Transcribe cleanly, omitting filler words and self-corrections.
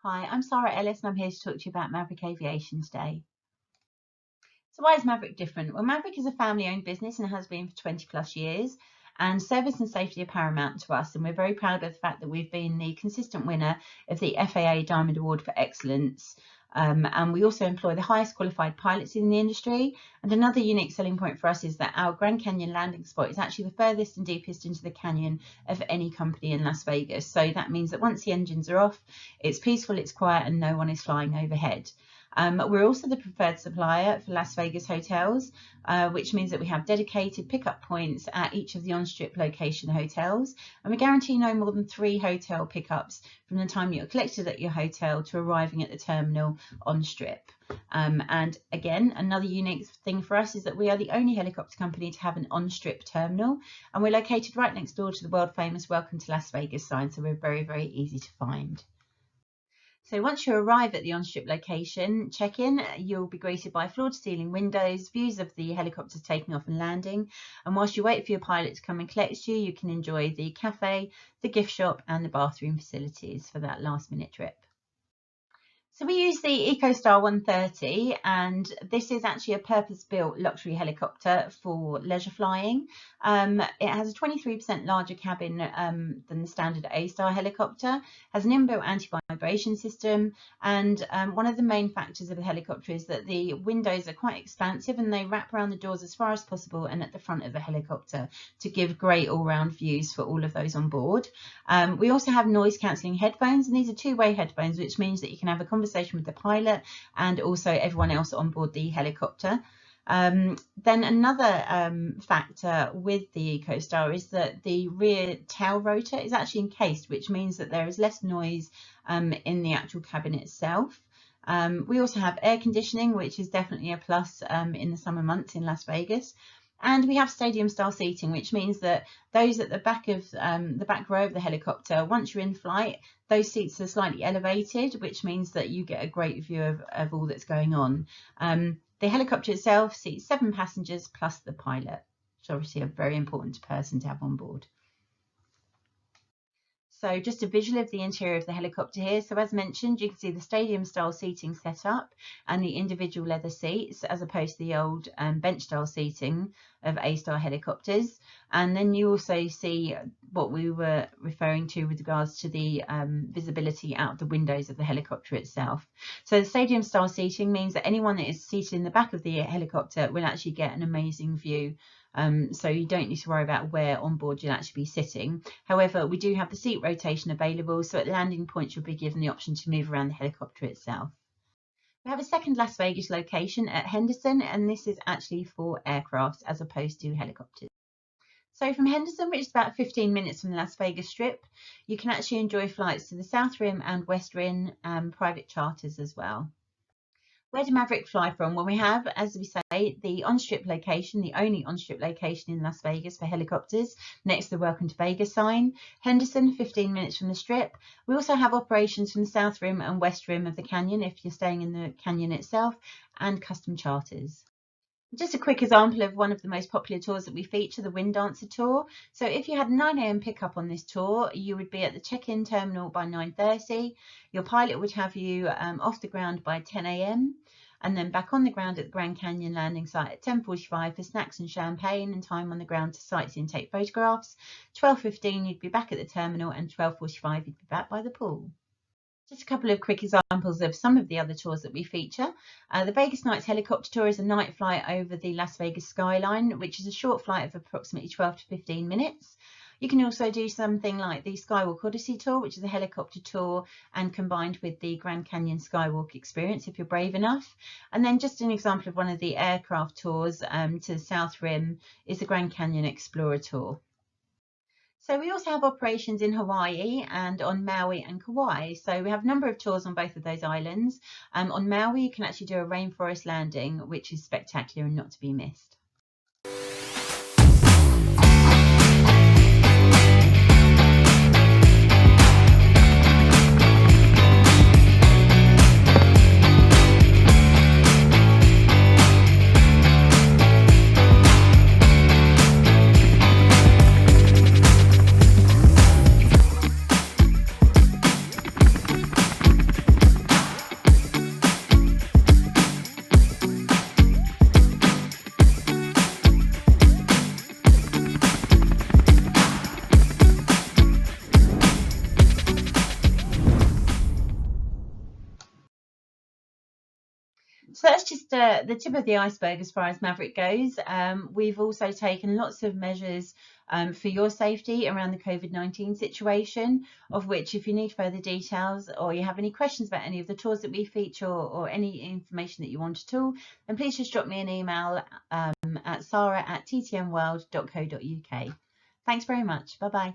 Hi, I'm Sarah Ellis and I'm here to talk to you about Maverick Aviation today. So why is Maverick different? Well, Maverick is a family-owned business and has been for 20 plus years, and service and safety are paramount to us, and we're very proud of the fact that we've been the consistent winner of the FAA Diamond Award for Excellence. And we also employ the highest qualified pilots in the industry. And another unique selling point for us is that our Grand Canyon landing spot is actually the furthest and deepest into the canyon of any company in Las Vegas. So that means that once the engines are off, it's peaceful, it's quiet, and no one is flying overhead. We're also the preferred supplier for Las Vegas hotels, which means that we have dedicated pickup points at each of the on-strip location hotels, and we guarantee no more than 3 hotel pickups from the time you're collected at your hotel to arriving at the terminal on-strip. And again, another unique thing for us is that we are the only helicopter company to have an on-strip terminal, and we're located right next door to the world-famous Welcome to Las Vegas sign, so we're very, very easy to find. So once you arrive at the on-strip location check-in, you'll be greeted by floor-to-ceiling windows, views of the helicopters taking off and landing. And whilst you wait for your pilot to come and collect you, you can enjoy the cafe, the gift shop and the bathroom facilities for that last-minute trip. So we use the EcoStar 130, and this is actually a purpose-built luxury helicopter for leisure flying. It has a 23% larger cabin than the standard A-Star helicopter, has an inbuilt anti-vibration system, and one of the main factors of the helicopter is that the windows are quite expansive and they wrap around the doors as far as possible and at the front of the helicopter to give great all-round views for all of those on board. We also have noise-cancelling headphones, and these are two-way headphones, which means that you can have a conversation with the pilot and also everyone else on board the helicopter. Then another factor with the EcoStar is that the rear tail rotor is actually encased, which means that there is less noise in the actual cabin itself. We also have air conditioning, which is definitely a plus in the summer months in Las Vegas. And we have stadium style seating, which means that those at the back of the back row of the helicopter, once you're in flight, those seats are slightly elevated, which means that you get a great view of all that's going on. The helicopter itself seats 7 passengers plus the pilot, which is obviously a very important person to have on board. So just a visual of the interior of the helicopter here. So as mentioned, you can see the stadium style seating set up and the individual leather seats as opposed to the old bench style seating of A-Star helicopters. And then you also see what we were referring to with regards to the visibility out the windows of the helicopter itself. So the stadium style seating means that anyone that is seated in the back of the helicopter will actually get an amazing view. So you don't need to worry about where on board you'll actually be sitting. However, we do have the seat rotation available, so at landing points you'll be given the option to move around the helicopter itself. We have a second Las Vegas location at Henderson, and this is actually for aircraft as opposed to helicopters. So from Henderson, which is about 15 minutes from the Las Vegas Strip, you can actually enjoy flights to the South Rim and West Rim, private charters as well. Where do Maverick fly from? Well, we have, as we say, the on-strip location, the only on-strip location in Las Vegas for helicopters, next to the Welcome to Vegas sign. Henderson, 15 minutes from the Strip. We also have operations from the South Rim and West Rim of the canyon, if you're staying in the canyon itself, and custom charters. Just a quick example of one of the most popular tours that we feature, the Wind Dancer tour. So if you had a 9 AM pickup on this tour, you would be at the check-in terminal by 9:30. Your pilot would have you off the ground by 10 AM and then back on the ground at the Grand Canyon landing site at 10:45 for snacks and champagne and time on the ground to sightsee and take photographs. 12:15 you'd be back at the terminal, and 12:45 you'd be back by the pool. Just a couple of quick examples of some of the other tours that we feature. The Vegas Nights helicopter tour is a night flight over the Las Vegas skyline, which is a short flight of approximately 12 to 15 minutes. You can also do something like the Skywalk Odyssey tour, which is a helicopter tour and combined with the Grand Canyon Skywalk experience if you're brave enough. And then just an example of one of the aircraft tours to the South Rim is the Grand Canyon Explorer tour. So we also have operations in Hawaii and on Maui and Kauai. So we have a number of tours on both of those islands. On Maui, you can actually do a rainforest landing, which is spectacular and not to be missed. that's just the tip of the iceberg as far as Maverick goes. We've also taken lots of measures for your safety around the COVID-19 situation, of which if you need further details or you have any questions about any of the tours that we feature or any information that you want at all, then please just drop me an email at sarah@ttmworld.co.uk. Thanks very much. Bye-bye.